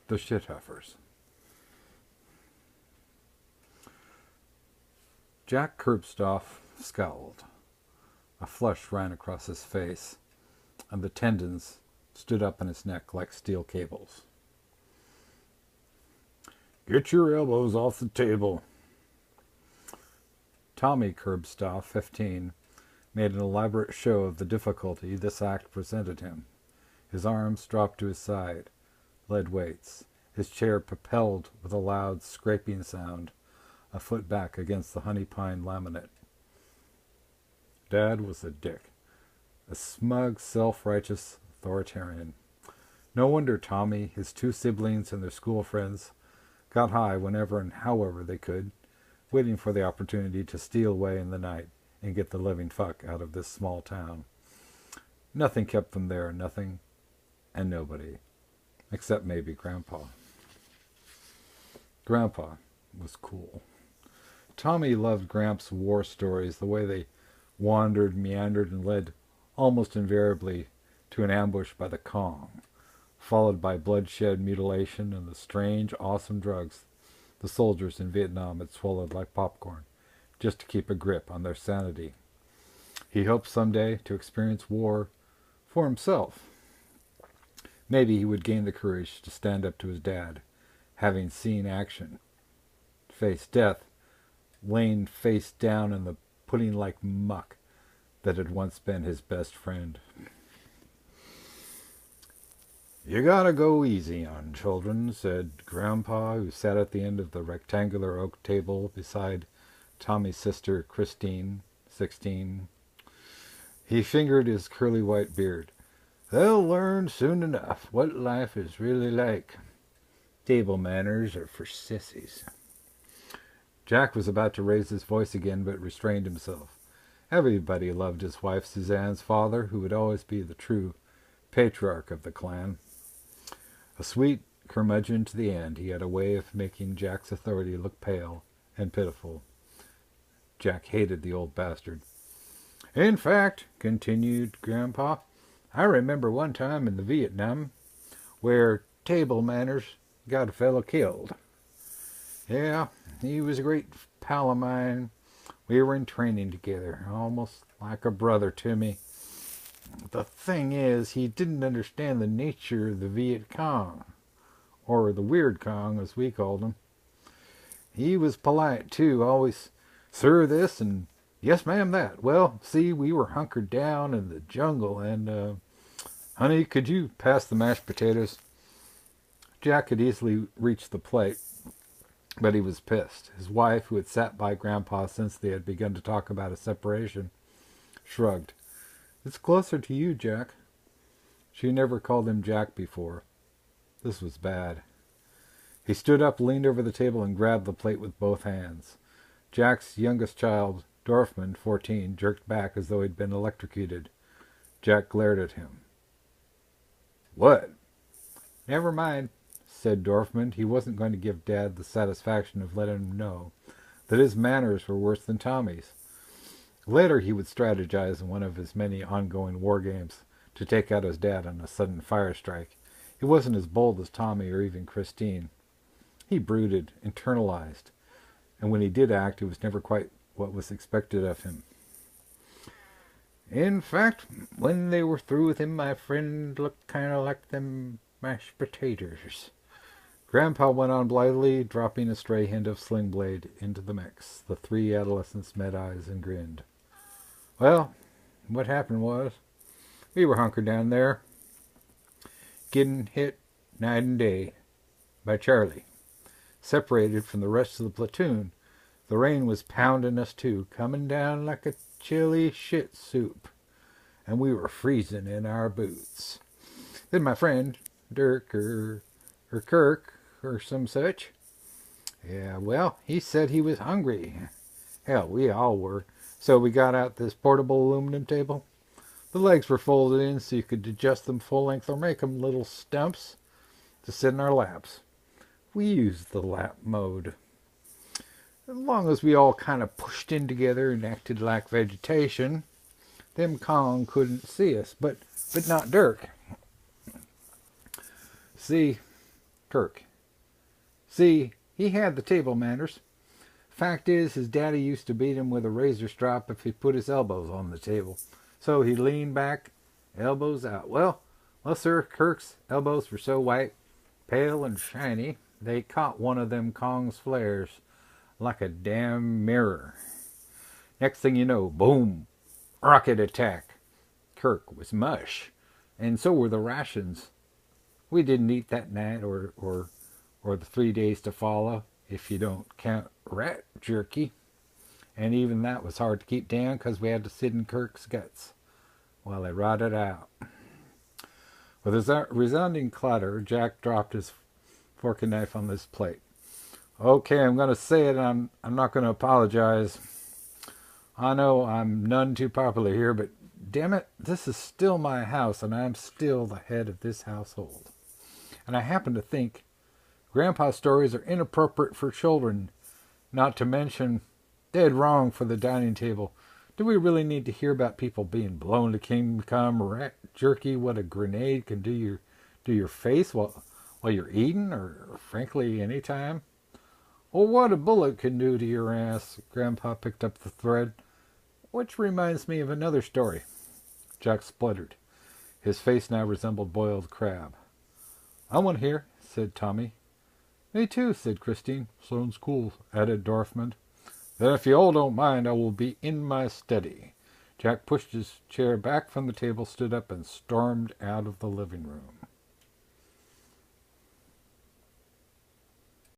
The shit huffers. Jack Curbstoff scowled. A flush ran across his face, and the tendons stood up on his neck like steel cables. Get your elbows off the table. Tommy Curbstoff, 15, made an elaborate show of the difficulty this act presented him. His arms dropped to his side, lead weights. His chair propelled with a loud scraping sound, a foot back against the honey pine laminate. Dad was a dick, a smug, self-righteous authoritarian. No wonder Tommy, his two siblings, and their school friends got high whenever and however they could, waiting for the opportunity to steal away in the night and get the living fuck out of this small town. Nothing kept them there, nothing and nobody, except maybe Grandpa. Grandpa was cool. Tommy loved Gramps' war stories, the way they wandered, meandered, and led almost invariably to an ambush by the Kong, followed by bloodshed, mutilation, and the strange, awesome drugs the soldiers in Vietnam had swallowed like popcorn, just to keep a grip on their sanity. He hoped someday to experience war for himself. Maybe he would gain the courage to stand up to his dad, having seen action, face death, laying face down in the pudding-like muck that had once been his best friend. You gotta go easy on children, said Grandpa, who sat at the end of the rectangular oak table beside Tommy's sister, Christine, 16. He fingered his curly white beard. They'll learn soon enough what life is really like. Table manners are for sissies. Jack was about to raise his voice again, but restrained himself. Everybody loved his wife Suzanne's father, who would always be the true patriarch of the clan. A sweet curmudgeon to the end, he had a way of making Jack's authority look pale and pitiful. Jack hated the old bastard. In fact, continued Grandpa, I remember one time in the Vietnam where table manners got a fellow killed. Yeah, he was a great pal of mine. We were in training together, almost like a brother to me. The thing is, he didn't understand the nature of the Viet Cong, or the Weird Cong, as we called him. He was polite, too, always, sir this, and yes, ma'am, that. Well, see, we were hunkered down in the jungle, and, honey, could you pass the mashed potatoes? Jack had easily reached the plate, but he was pissed. His wife, who had sat by Grandpa since they had begun to talk about a separation, shrugged. It's closer to you, Jack. She never called him Jack before. This was bad. He stood up, leaned over the table, and grabbed the plate with both hands. Jack's youngest child, Dorfman, 14, jerked back as though he'd been electrocuted. Jack glared at him. What? Never mind, said Dorfman. He wasn't going to give Dad the satisfaction of letting him know that his manners were worse than Tommy's. Later he would strategize in one of his many ongoing war games to take out his dad on a sudden fire strike. He wasn't as bold as Tommy or even Christine. He brooded, internalized, and when he did act, it was never quite what was expected of him. In fact, when they were through with him, my friend looked kind of like them mashed potatoes. Grandpa went on blithely, dropping a stray hint of Sling Blade into the mix. The three adolescents met eyes and grinned. Well, what happened was, we were hunkered down there, getting hit night and day by Charlie. Separated from the rest of the platoon, the rain was pounding us too, coming down like a chilly shit soup, and we were freezing in our boots. Then my friend, Dirk, or Kirk, or some such, yeah, well, he said he was hungry. Hell, we all were. So we got out this portable aluminum table. The legs were folded in so you could adjust them full length or make them little stumps to sit in our laps. We used the lap mode. As long as we all kind of pushed in together and acted like vegetation, them Kong couldn't see us, but not Dirk. See, Kirk. See, he had the table manners. Fact is, his daddy used to beat him with a razor strop if he put his elbows on the table. So he leaned back, elbows out. Well, sir, Kirk's elbows were so white, pale and shiny, they caught one of them Kong's flares like a damn mirror. Next thing you know, boom, rocket attack. Kirk was mush, and so were the rations. We didn't eat that night or the 3 days to follow, if you don't count rat jerky. And even that was hard to keep down because we had to sit in Kirk's guts while they rotted out. With a resounding clatter, Jack dropped his fork and knife on his plate. Okay, I'm going to say it, and I'm not going to apologize. I know I'm none too popular here, but damn it, this is still my house, and I'm still the head of this household. And I happen to think Grandpa's stories are inappropriate for children, not to mention dead wrong for the dining table. Do we really need to hear about people being blown to kingdom come, rat jerky, what a grenade can do your face while you're eating, or frankly any time? Or what a bullet can do to your ass? Grandpa picked up the thread. Which reminds me of another story. Jack spluttered. His face now resembled boiled crab. I want to hear, said Tommy. Me too, said Christine. Sounds cool, added Dorfman. Then if you all don't mind, I will be in my study. Jack pushed his chair back from the table, stood up, and stormed out of the living room.